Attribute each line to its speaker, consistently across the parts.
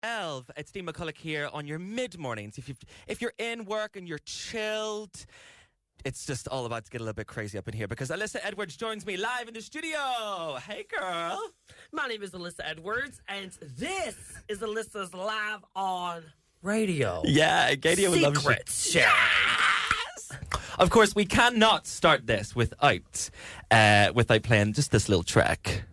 Speaker 1: It's Dean McCulloch here on your mid-mornings. If you're in work and you're chilled, it's just all about to get a little bit crazy up in here because Alyssa Edwards joins me live in the studio. Hey, girl.
Speaker 2: My name is Alyssa Edwards, and this is Alyssa's Live on Radio.
Speaker 1: Yeah, gaydio would love
Speaker 2: Secrets sharing.
Speaker 1: Yes! Of course, we cannot start this without playing just this little track.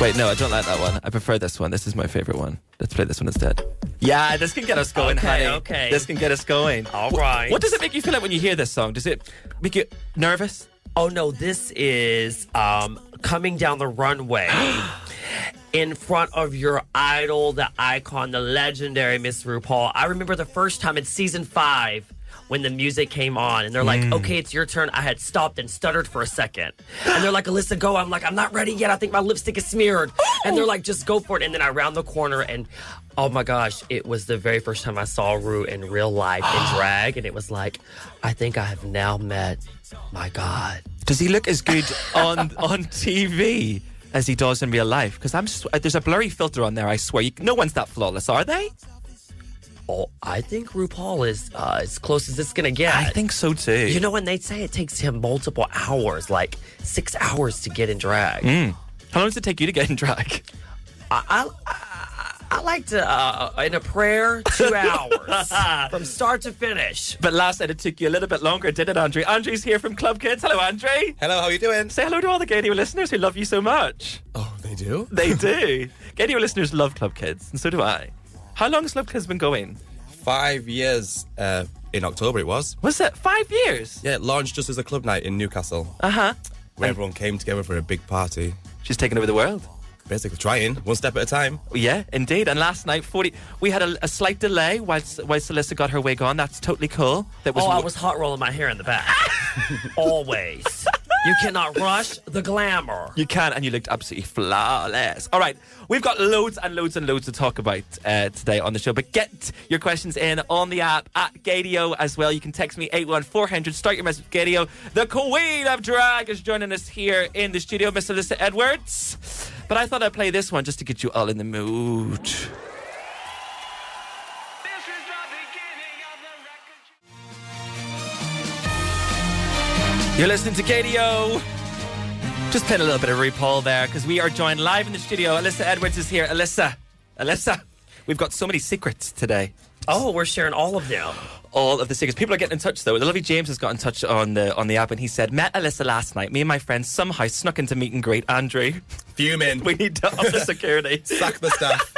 Speaker 1: Wait, no, I don't like that one. I prefer this one. This is my favorite one. Let's play this one instead. Yeah, this can get us going, honey.
Speaker 2: Okay.
Speaker 1: This can get us going.
Speaker 2: All right.
Speaker 1: What does it make you feel like when you hear this song? Does it make you nervous?
Speaker 2: Oh, no, this is coming down the runway in front of your idol, the icon, the legendary Miss RuPaul. I remember the first time in season 5 when the music came on and they're like, okay, it's your turn. I had stopped and stuttered for a second. And they're like, Alyssa, go. I'm like, I'm not ready yet. I think my lipstick is smeared. And they're like, just go for it. And then I round the corner and, oh my gosh, it was the very first time I saw Ru in real life in drag. And it was like, I think I have now met my God.
Speaker 1: Does he look as good on TV as he does in real life? Because there's a blurry filter on there, I swear. No one's that flawless, are they?
Speaker 2: Oh, I think RuPaul is as close as it's going to get.
Speaker 1: I think so too.
Speaker 2: You know, when they say it takes him multiple hours, like 6 hours to get in drag.
Speaker 1: How long does it take you to get in drag?
Speaker 2: I like to, in a prayer, 2 hours from start to finish.
Speaker 1: But last night it took you a little bit longer, did it, Andre? Andre's here from Club Kids. Hello, Andre.
Speaker 3: Hello, how are you doing?
Speaker 1: Say hello to all the gaydio listeners who love you so much.
Speaker 3: Oh, they do?
Speaker 1: They do. Gaydio listeners love Club Kids, and so do I. How long has Club Kids been going?
Speaker 3: 5 years in October it was.
Speaker 1: Was it 5 years?
Speaker 3: Yeah, it launched just as a club night in Newcastle.
Speaker 1: Uh-huh.
Speaker 3: Where everyone came together for a big party.
Speaker 1: She's taken over the world.
Speaker 3: Basically trying, one step at a time.
Speaker 1: Yeah, indeed. And last night, we had a slight delay whilst Alyssa got her wig on. That's totally cool.
Speaker 2: I was hot rolling my hair in the back. Always. You cannot rush the glamour.
Speaker 1: You can, and you looked absolutely flawless. All right, we've got loads and loads and loads to talk about today on the show, but get your questions in on the app at gaydio as well. You can text me 81400. Start your message with gaydio. The queen of drag is joining us here in the studio, Miss Alyssa Edwards. But I thought I'd play this one just to get you all in the mood. You're listening to gaydio. Just playing a little bit of RuPaul there because we are joined live in the studio. Alyssa Edwards is here. Alyssa, we've got so many secrets today.
Speaker 2: Oh, we're sharing all of them.
Speaker 1: All of the secrets. People are getting in touch though. The lovely James has got in touch on the app and he said, met Alyssa last night. Me and my friends somehow snuck into meet and greet Andrew.
Speaker 3: Fuming.
Speaker 1: We need to up the security.
Speaker 3: Sack the staff.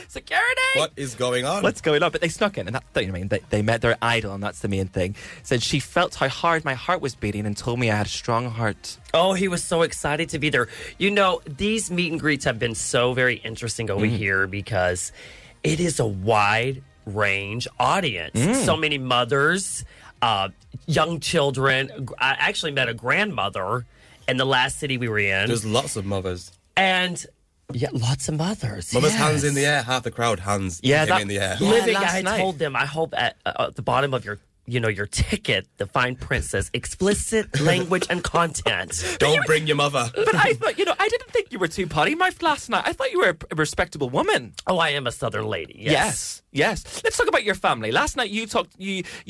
Speaker 1: Security!
Speaker 3: What is going on?
Speaker 1: What's going on? But they snuck in, and that's you know, I mean, they met their idol, and that's the main thing. Said she felt how hard my heart was beating and told me I had a strong heart.
Speaker 2: Oh, he was so excited to be there. You know, these meet and greets have been so very interesting over here because it is a wide range audience. So many mothers, young children. I actually met a grandmother in the last city we were in.
Speaker 3: There's lots of mothers.
Speaker 2: And yeah, lots of mothers.
Speaker 3: Mothers'
Speaker 2: yes.
Speaker 3: hands in the air, half the crowd hands in the air.
Speaker 2: Living,
Speaker 1: last
Speaker 2: I
Speaker 1: night.
Speaker 2: told them, I hope at the bottom of your ticket, the fine print says explicit language and content.
Speaker 3: Don't bring your mother.
Speaker 1: But I thought, I didn't think you were too potty mouthed last night. I thought you were a respectable woman.
Speaker 2: Oh, I am a Southern lady. Yes.
Speaker 1: Yes. Let's talk about your family. Last night you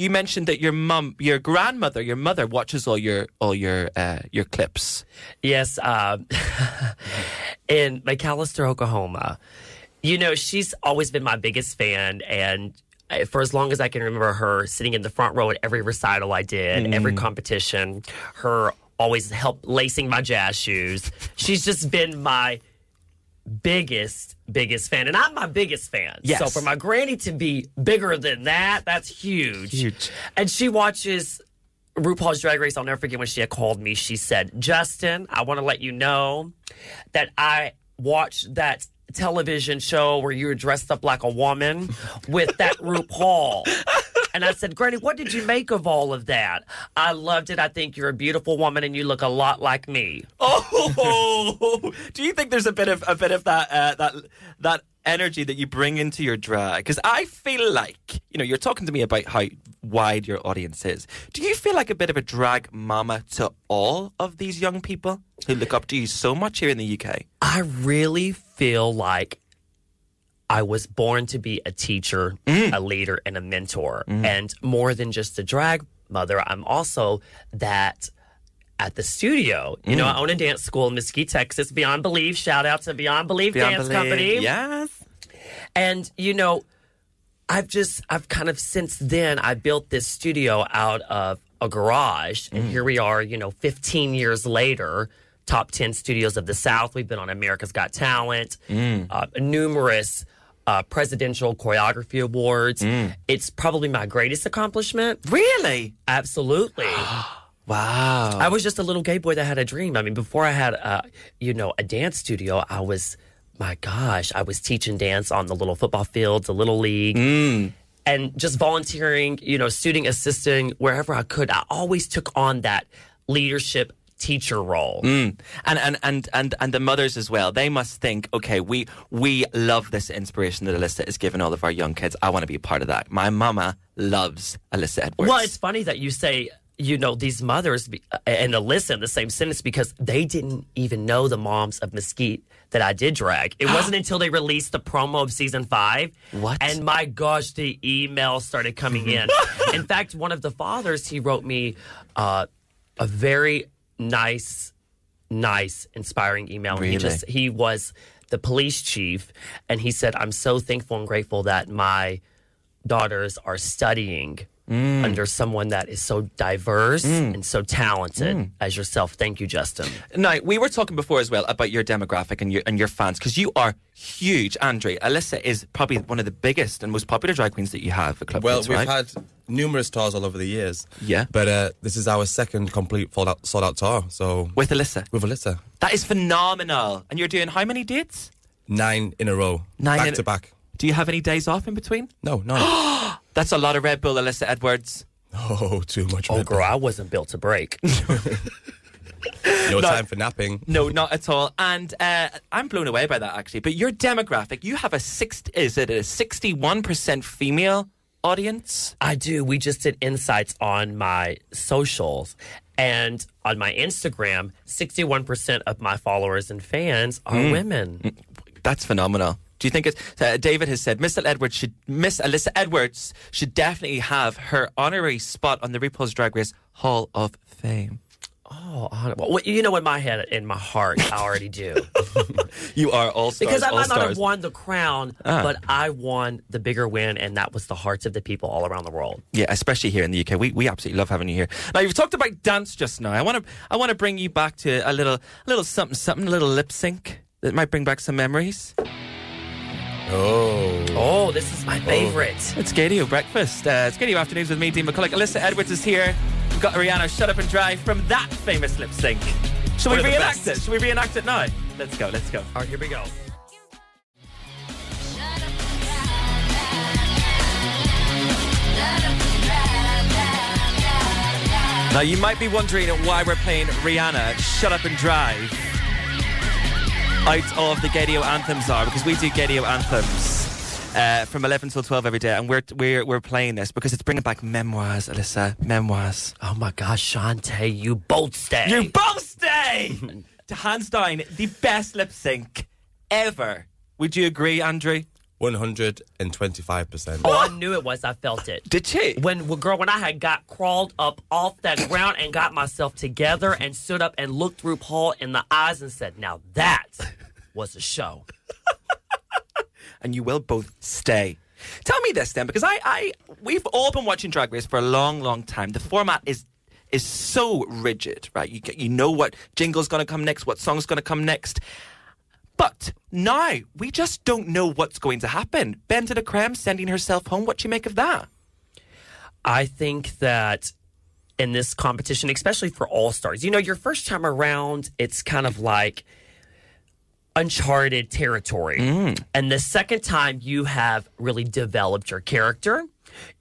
Speaker 1: mentioned that your mother watches all your clips.
Speaker 2: Yes. In McAllister, Oklahoma. She's always been my biggest fan, and for as long as I can remember her sitting in the front row at every recital I did, every competition, her always help lacing my jazz shoes. She's just been my biggest fan, and I'm my biggest fan.
Speaker 1: Yes.
Speaker 2: So for my granny to be bigger than that, that's huge. And she watches RuPaul's Drag Race. I'll never forget when she had called me. She said, Justin, I want to let you know that I watched that television show where you were dressed up like a woman with that RuPaul. And I said, Granny, what did you make of all of that? I loved it. I think you're a beautiful woman and you look a lot like me.
Speaker 1: Oh, do you think there's a bit of that energy that you bring into your drag? Because I feel like, you're talking to me about how wide your audience is. Do you feel like a bit of a drag mama to all of these young people who look up to you so much here in the UK?
Speaker 2: I really feel like I was born to be a teacher, a leader, and a mentor. And more than just a drag mother, I'm also that at the studio. I own a dance school in Mesquite, Texas, Beyond Belief. Shout out to Beyond Belief Dance Company.
Speaker 1: Yes.
Speaker 2: And, I've kind of since then, I built this studio out of a garage. And here we are, 15 years later, top 10 studios of the South. We've been on America's Got Talent, numerous presidential choreography awards. It's probably my greatest accomplishment.
Speaker 1: Really?
Speaker 2: Absolutely.
Speaker 1: Wow.
Speaker 2: I was just a little gay boy that had a dream. I mean, before I had, a dance studio, I was teaching dance on the little football fields, the little league, and just volunteering, student assisting wherever I could. I always took on that leadership teacher role.
Speaker 1: And the mothers as well. They must think, okay, we love this inspiration that Alyssa is giving all of our young kids. I want to be a part of that. My mama loves Alyssa Edwards.
Speaker 2: Well, it's funny that you say, these mothers and Alyssa in the same sentence, because they didn't even know the moms of Mesquite that I did drag. It wasn't until they released the promo of season 5.
Speaker 1: What?
Speaker 2: And my gosh, the emails started coming in. In fact, one of the fathers, he wrote me a very nice, inspiring email.
Speaker 1: Really?
Speaker 2: He was the police chief, and he said, I'm so thankful and grateful that my daughters are studying under someone that is so diverse and so talented as yourself. Thank you, Justin.
Speaker 1: Now, we were talking before as well about your demographic and your fans, because you are huge, Andre. Alyssa is probably one of the biggest and most popular drag queens that you have at Club
Speaker 3: Well,
Speaker 1: Kids,
Speaker 3: we've
Speaker 1: right?
Speaker 3: had numerous tours all over the years.
Speaker 1: Yeah.
Speaker 3: But this is our second complete sold out tour. So
Speaker 1: With Alyssa.
Speaker 3: with Alyssa.
Speaker 1: That is phenomenal. And you're doing how many dates?
Speaker 3: 9 in a row.
Speaker 1: 9
Speaker 3: back to back.
Speaker 1: Do you have any days off in between?
Speaker 3: No, no.
Speaker 1: That's a lot of Red Bull, Alyssa Edwards.
Speaker 3: Oh, too much.
Speaker 2: Oh, girl, I wasn't built to break.
Speaker 3: No time for napping.
Speaker 1: No, not at all. And I'm blown away by that, actually. But your demographic, you have a 61% female audience?
Speaker 2: I do. We just did insights on my socials. And on my Instagram, 61% of my followers and fans are women.
Speaker 1: That's phenomenal. Do you think it's... David has said Miss Alyssa Edwards should definitely have her honorary spot on the RuPaul's Drag Race Hall of Fame.
Speaker 2: Oh, well, in my head, in my heart, I already do.
Speaker 1: You are all-stars.
Speaker 2: Because I might not
Speaker 1: all-stars.
Speaker 2: have won the crown, but I won the bigger win, and that was the hearts of the people all around the world.
Speaker 1: Yeah, especially here in the UK. We absolutely love having you here. Now, you've talked about dance just now. I want to bring you back to a little something, a little lip sync that might bring back some memories.
Speaker 2: Oh, this is my favorite.
Speaker 1: It's Gaydio Breakfast. It's Gaydio Afternoons with me, Dean McCulloch. Alyssa Edwards is here. We've got Rihanna, Shut Up and Drive from that famous lip sync. Shall we reenact it? Shall we reenact it now? Let's go.
Speaker 2: All right, here we go.
Speaker 1: Now, you might be wondering why we're playing Rihanna, Shut Up and Drive, out of the Gaydio anthems are, because we do Gaydio anthems from 11 till 12 every day, and we're playing this because it's bringing back memoirs, Alyssa, memoirs.
Speaker 2: Oh my gosh, Shantae, you both stay.
Speaker 1: You both stay! To hands down, the best lip sync ever. Would you agree, Andrew?
Speaker 3: 125%.
Speaker 2: Oh, I knew it was. I felt it.
Speaker 1: Did she?
Speaker 2: When I had got crawled up off that ground and got myself together and stood up and looked RuPaul in the eyes and said, now that was a show.
Speaker 1: And you will both stay. Tell me this then, because we've all been watching Drag Race for a long, long time. The format is so rigid, right? You know what jingle's going to come next, what song's going to come next. But now, we just don't know what's going to happen. Ben to the Creme sending herself home. What do you make of that?
Speaker 2: I think that in this competition, especially for All-Stars, your first time around, it's kind of like uncharted territory. And the second time, you have really developed your character.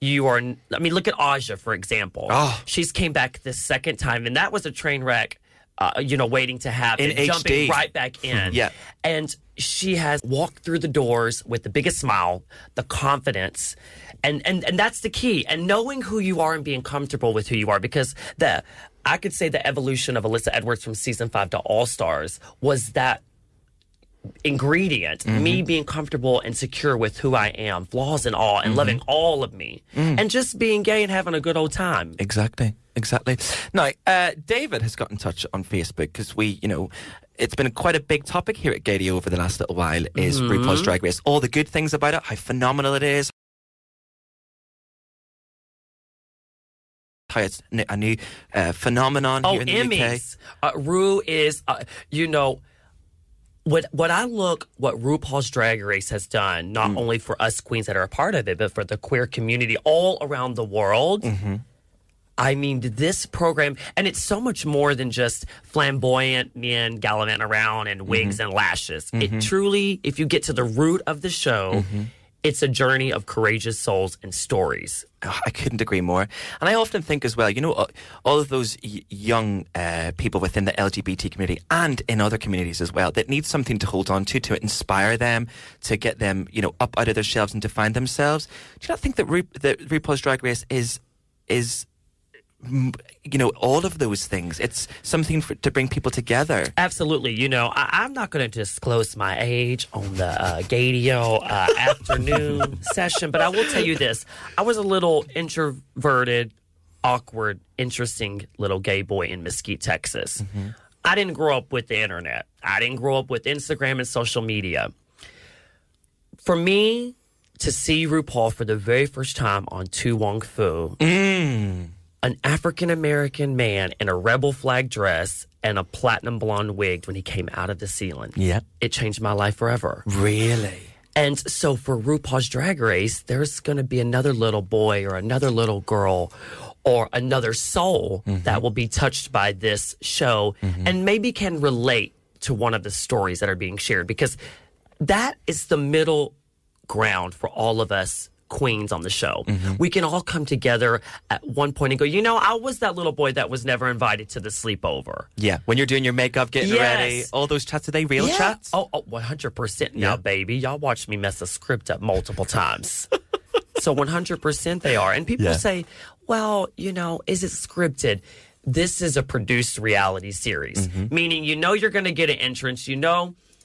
Speaker 2: Look at Aja, for example.
Speaker 1: Oh.
Speaker 2: She's came back the second time, and that was a train wreck. Waiting to happen,
Speaker 1: In
Speaker 2: jumping
Speaker 1: HD.
Speaker 2: right back in.
Speaker 1: Yeah.
Speaker 2: And she has walked through the doors with the biggest smile, the confidence, and that's the key. And knowing who you are and being comfortable with who you are, because I could say the evolution of Alyssa Edwards from season 5 to All Stars was that ingredient, me being comfortable and secure with who I am, flaws and all, and loving all of me, and just being gay and having a good old time.
Speaker 1: Exactly. Now, David has got in touch on Facebook because it's been quite a big topic here at gaydio over the last little while, is RuPaul's Drag Race. All the good things about it, how phenomenal it is, how it's a new phenomenon here in the
Speaker 2: Emmys. Ru is, what RuPaul's Drag Race has done, not only for us queens that are a part of it, but for the queer community all around the world. I mean, this program, and it's so much more than just flamboyant men gallivanting around and wigs and lashes. It truly, if you get to the root of the show, it's a journey of courageous souls and stories.
Speaker 1: Oh, I couldn't agree more. And I often think as well, all of those young people within the LGBT community and in other communities as well that need something to hold on to inspire them, to get them, up out of their shelves and to find themselves. Do you not think that RuPaul's Drag Race is all of those things? It's something to bring people together.
Speaker 2: Absolutely. I'm not going to disclose my age on the gaydio afternoon session, but I will tell you this. I was a little introverted, awkward, interesting little gay boy in Mesquite, Texas. I didn't grow up with the internet. I didn't grow up with Instagram and social media. For me to see RuPaul for the very first time on Tu Wong Fu, an African-American man in a rebel flag dress and a platinum blonde wig when he came out of the ceiling.
Speaker 1: Yeah.
Speaker 2: It changed my life forever.
Speaker 1: Really?
Speaker 2: And so for RuPaul's Drag Race, there's going to be another little boy or another little girl or another soul that will be touched by this show and maybe can relate to one of the stories that are being shared, because that is the middle ground for all of us queens on the show. We can all come together at one point and go, I was that little boy that was never invited to the sleepover.
Speaker 1: Yeah, when you're doing your makeup, getting ready, all those chats, are they real chats?
Speaker 2: Oh, 100% now, baby. Y'all watched me mess a script up multiple times. So 100% they are. And people say, well, is it scripted? This is a produced reality series, meaning you're going to get an entrance,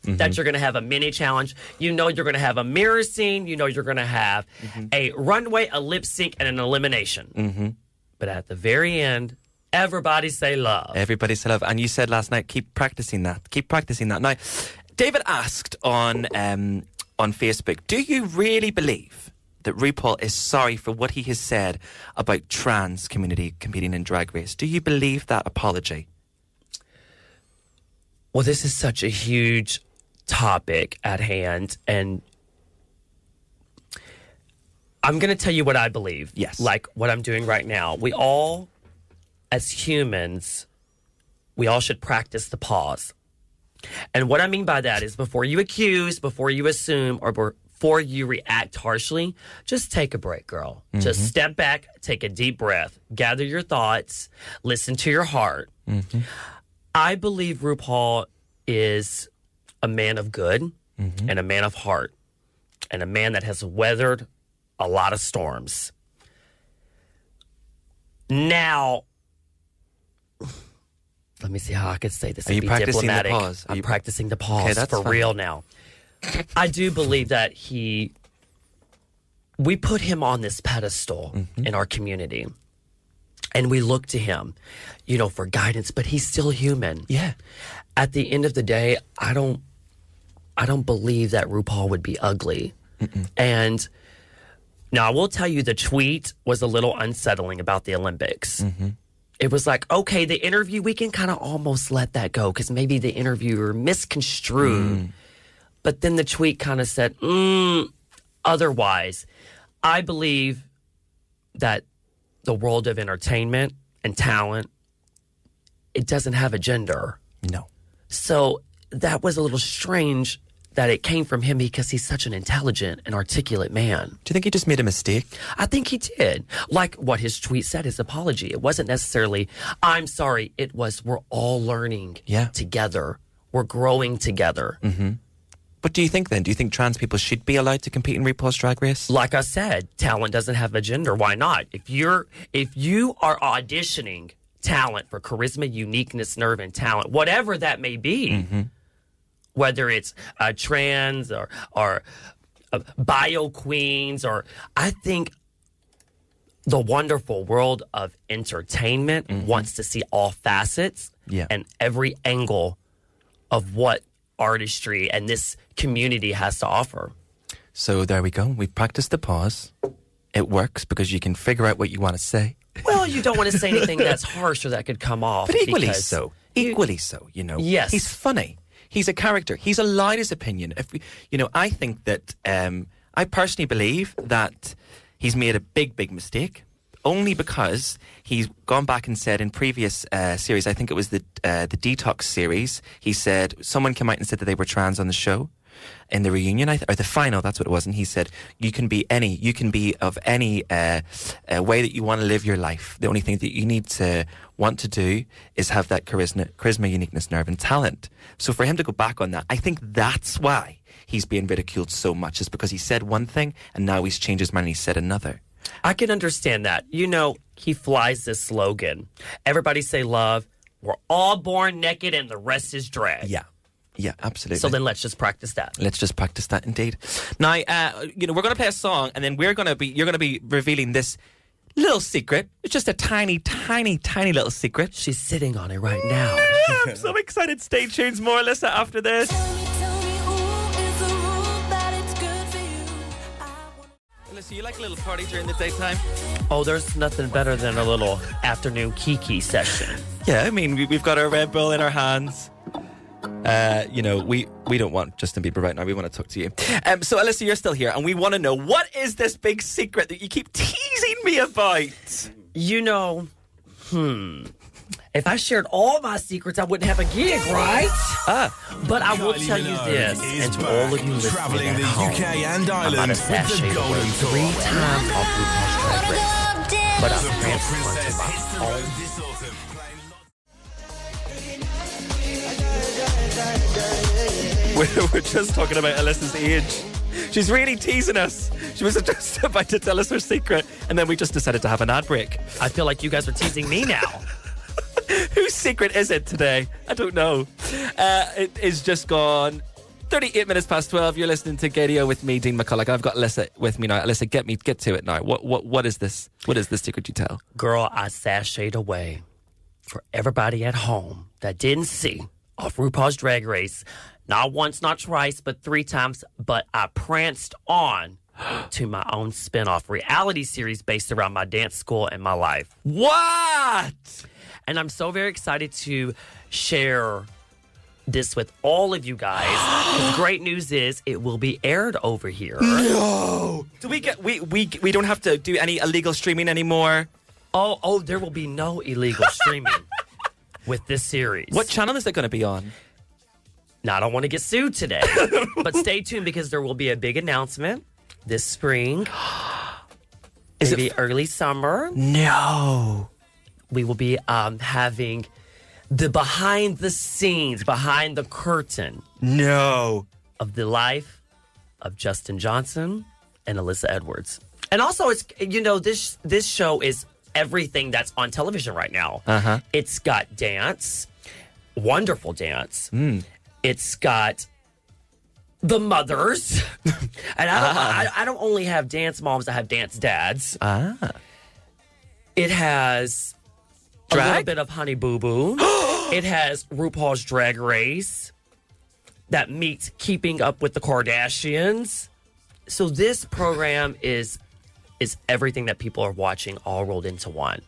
Speaker 2: that you're going to have a mini challenge. You're going to have a mirror scene. You're going to have a runway, a lip sync, and an elimination. But at the very end, everybody say love.
Speaker 1: Everybody say love. And you said last night, keep practicing that. Now, David asked on Facebook, do you really believe that RuPaul is sorry for what he has said about trans community competing in Drag Race? Do you believe that apology?
Speaker 2: Well, this is such a huge topic at hand, and I'm going to tell you what I believe.
Speaker 1: Yes.
Speaker 2: Like what I'm doing right now. We all, as humans, we all should practice the pause. And what I mean by that is before you accuse, before you assume, or before you react harshly, just take a break, girl. Just step back, take a deep breath, gather your thoughts, listen to your heart. I believe RuPaul is a man of good and a man of heart and a man that has weathered a lot of storms. Now, let me see how I could say this and be diplomatic. I'm practicing the pause.
Speaker 1: Okay, that's
Speaker 2: for
Speaker 1: fine.
Speaker 2: real now. I do believe that we put him on this pedestal in our community. And we look to him, for guidance, but he's still human.
Speaker 1: Yeah.
Speaker 2: At the end of the day, I don't believe that RuPaul would be ugly. And now I will tell you, the tweet was a little unsettling about the Olympics. It was like, okay, the interview, we can kind of almost let that go because maybe the interviewer misconstrued. But then the tweet kind of said, otherwise. I believe that the world of entertainment and talent, it doesn't have a gender.
Speaker 1: No.
Speaker 2: So that was a little strange that it came from him because he's such an intelligent and articulate man.
Speaker 1: Do you think he just made a mistake?
Speaker 2: I think he did. Like what his tweet said, his apology. It wasn't necessarily, I'm sorry. It was, we're all learning together. We're growing together.
Speaker 1: But do you think trans people should be allowed to compete in RuPaul's Drag Race?
Speaker 2: Like I said, talent doesn't have a gender. Why not? If you are auditioning talent for charisma, uniqueness, nerve, and talent, whatever that may be, whether it's trans or bio queens, or I think the wonderful world of entertainment wants to see all facets and every angle of what artistry and this community has to offer.
Speaker 1: So there we go. We've practiced the pause. It works because you can figure out what you want to say.
Speaker 2: Well, you don't want to say anything that's harsh or that could come off.
Speaker 1: But equally so, you know.
Speaker 2: Yes.
Speaker 1: He's funny. He's a character. He's allowed his opinion. I think that, I personally believe that he's made a big mistake. Only because he's gone back and said in previous series, I think it was the Detox series, he said, someone came out and said that they were trans on the show in the reunion, or the final, that's what it was. And he said, you can be of any way that you want to live your life. The only thing that you need to want to do is have that charisma, uniqueness, nerve, and talent. So for him to go back on that, I think that's why he's being ridiculed so much, is because he said one thing and now he's changed his mind and he said another.
Speaker 2: I can understand that. You know, he flies this slogan. Everybody say love. We're all born naked and the rest is drag.
Speaker 1: Yeah, absolutely.
Speaker 2: So then let's just practice that.
Speaker 1: Let's just practice that indeed. Now, we're going to play a song and then you're going to be revealing this little secret. It's just a tiny little secret.
Speaker 2: She's sitting on it right now.
Speaker 1: I'm so excited. Stay tuned. More Alyssa after this. So you like a little party during the daytime?
Speaker 2: Oh, there's nothing better than a little afternoon kiki session.
Speaker 1: Yeah, I mean, we've got our Red Bull in our hands. We don't want Justin Bieber right now. We want to talk to you. So Alyssa, you're still here, and we want to know, what is this big secret that you keep teasing me about?
Speaker 2: You know, if I shared all my secrets, I wouldn't have a gig, right? But I will tell you this, and to all of you listening at home,
Speaker 4: UK and
Speaker 2: I'm about to sashay away 3 times off RuPaul's Drag Race. But I'm transferring to my own.
Speaker 1: We're just talking about Alyssa's age. She's really teasing us. She was just about to tell us her secret, and then we just decided to have an ad break.
Speaker 2: I feel like you guys are teasing me now.
Speaker 1: Whose secret is it today? I don't know. It is just gone 38 minutes past 12. You're listening to Gaydio with me, Dean McCulloch. I've got Alyssa with me now. Alyssa, get to it now. What is this? What is the secret you tell?
Speaker 2: Girl, I sashayed away for everybody at home that didn't see off RuPaul's Drag Race. Not once, not twice, but 3 times. But I pranced on to my own spinoff reality series based around my dance school and my life.
Speaker 1: What?
Speaker 2: And I'm so very excited to share this with all of you guys. The great news is it will be aired over here.
Speaker 1: No. Do we don't have to do any illegal streaming anymore?
Speaker 2: Oh, there will be no illegal streaming with this series.
Speaker 1: What channel is it going to be on?
Speaker 2: Now, I don't want to get sued today, but stay tuned because there will be a big announcement this spring.
Speaker 1: Is
Speaker 2: maybe early summer.
Speaker 1: No.
Speaker 2: We will be having the behind the scenes, behind the curtain.
Speaker 1: No.
Speaker 2: Of the life of Justin Johnson and Alyssa Edwards. And also, it's this show is everything that's on television right now.
Speaker 1: Uh-huh.
Speaker 2: It's got dance, wonderful dance. It's got the mothers. And I don't only have dance moms, I have dance dads. It has a little bit of Honey Boo Boo. It has RuPaul's Drag Race that meets Keeping Up with the Kardashians. So this program is everything that people are watching all rolled into one.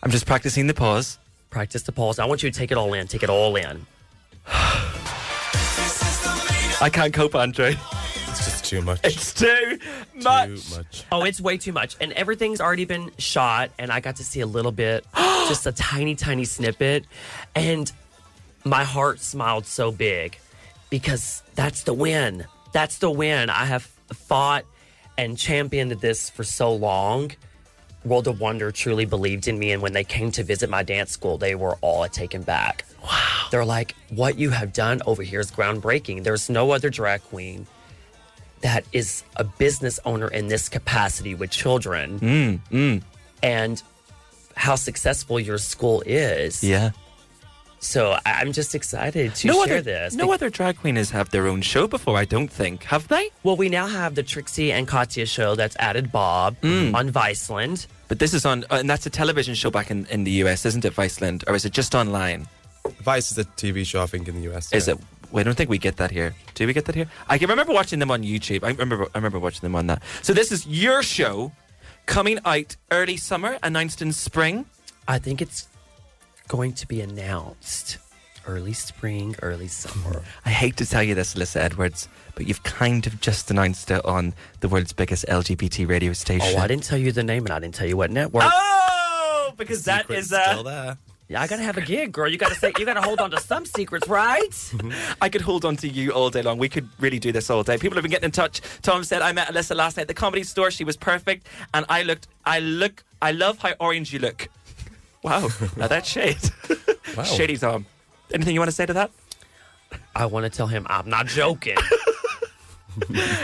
Speaker 1: I'm just practicing the pause.
Speaker 2: Practice the pause. I want you to take it all in. Take it all in.
Speaker 1: I can't cope, Andre.
Speaker 3: It's just too much.
Speaker 1: It's too much.
Speaker 3: Too much.
Speaker 2: Oh, it's way too much. And everything's already been shot, and I got to see a little bit, just a tiny, tiny snippet. And my heart smiled so big because that's the win. That's the win. I have fought and championed this for so long. World of Wonder truly believed in me, and when they came to visit my dance school, they were all taken back.
Speaker 1: Wow.
Speaker 2: They're like, what you have done over here is groundbreaking. There's no other drag queen that is a business owner in this capacity with children. And how successful your school is.
Speaker 1: Yeah.
Speaker 2: So I'm just excited to share this.
Speaker 1: No other drag queen has have their own show before, I don't think. Have they?
Speaker 2: Well, we now have the Trixie and Katya show that's added Bob on Viceland.
Speaker 1: But this is on, and that's a television show back in the US, isn't it, Viceland? Or is it just online?
Speaker 3: Vice is a TV show, I think, in the US.
Speaker 1: Is it? Well, I don't think we get that here. Do we get that here? I can remember watching them on YouTube. I remember watching them on that. So this is your show coming out early summer, announced in spring.
Speaker 2: I think it's going to be announced early spring, early summer.
Speaker 1: I hate to tell you this, Alyssa Edwards, but you've kind of just announced it on the world's biggest LGBT radio station.
Speaker 2: Oh, I didn't tell you the name and I didn't tell you what network.
Speaker 1: Oh, because that is
Speaker 3: still there.
Speaker 2: Yeah, I gotta have a gig, girl. You gotta hold on to some secrets, right?
Speaker 1: I could hold on to you all day long. We could really do this all day. People have been getting in touch. Tom said, I met Alyssa last night at the Comedy Store. She was perfect. And I love how orange you look. Wow. Now that's shade.
Speaker 3: Wow.
Speaker 1: Shady Tom. Anything you want to say to that?
Speaker 2: I want to tell him I'm not joking.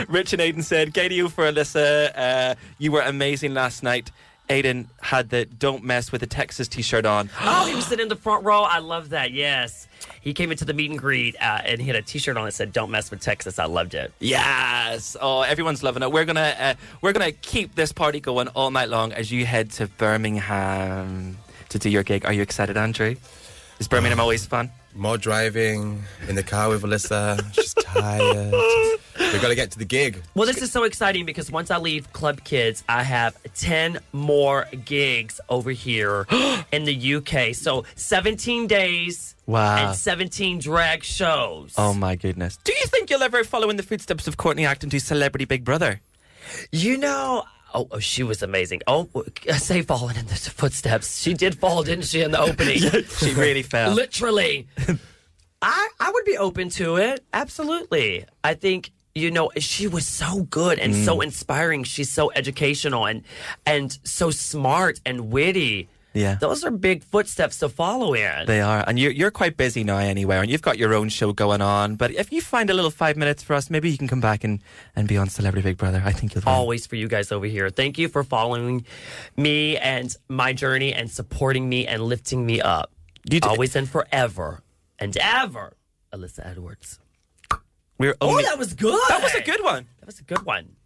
Speaker 1: Rich and Aiden said, gaydio for Alyssa. You were amazing last night. Aiden had the Don't Mess with the Texas t-shirt on.
Speaker 2: Oh, he was sitting in the front row. I love that. Yes. He came into the meet and greet and he had a t-shirt on that said Don't Mess with Texas. I loved it.
Speaker 1: Yes. Oh, everyone's loving it. We're gonna keep this party going all night long as you head to Birmingham to do your gig. Are you excited, Andrew? Is Birmingham always fun?
Speaker 3: More driving in the car with Alyssa. She's tired. We've got to get to the gig.
Speaker 2: Well, this is so exciting because once I leave Club Kids, I have 10 more gigs over here in the UK. So 17 days
Speaker 1: Wow.
Speaker 2: and 17 drag shows.
Speaker 1: Oh my goodness. Do you think you'll ever follow in the footsteps of Courtney Act and do Celebrity Big Brother?
Speaker 2: You know, oh, she was amazing. Oh, I say falling in the footsteps. She did fall, didn't she, in the opening?
Speaker 1: She really fell.
Speaker 2: Literally. I would be open to it. Absolutely. I think, you know, she was so good and so inspiring. She's so educational and so smart and witty.
Speaker 1: Yeah.
Speaker 2: Those are big footsteps to follow in.
Speaker 1: They are. And you're quite busy now anyway, and you've got your own show going on. But if you find a little 5 minutes for us, maybe you can come back and be on Celebrity Big Brother. I think you'll
Speaker 2: Always for you guys over here. Thank you for following me and my journey and supporting me and lifting me up. Always and forever and ever, Alyssa Edwards.
Speaker 1: We're only,
Speaker 2: that was good.
Speaker 1: That was a good one.
Speaker 2: That was a good one.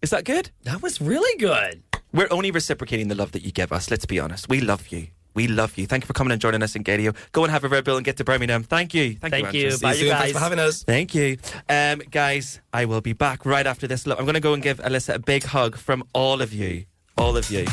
Speaker 1: Is that good?
Speaker 2: That was really good.
Speaker 1: We're only reciprocating the love that you give us. Let's be honest. We love you. We love you. Thank you for coming and joining us in gaydio. Go and have a Red Bull and get to Birmingham. Thank you.
Speaker 2: Thank you.
Speaker 1: Andrew.
Speaker 2: Bye,
Speaker 3: See
Speaker 2: you
Speaker 3: soon.
Speaker 2: guys.
Speaker 3: Thanks for having us.
Speaker 1: Thank you. Guys, I will be back right after this. Look, I'm going to go and give Alyssa a big hug from all of you. All of you.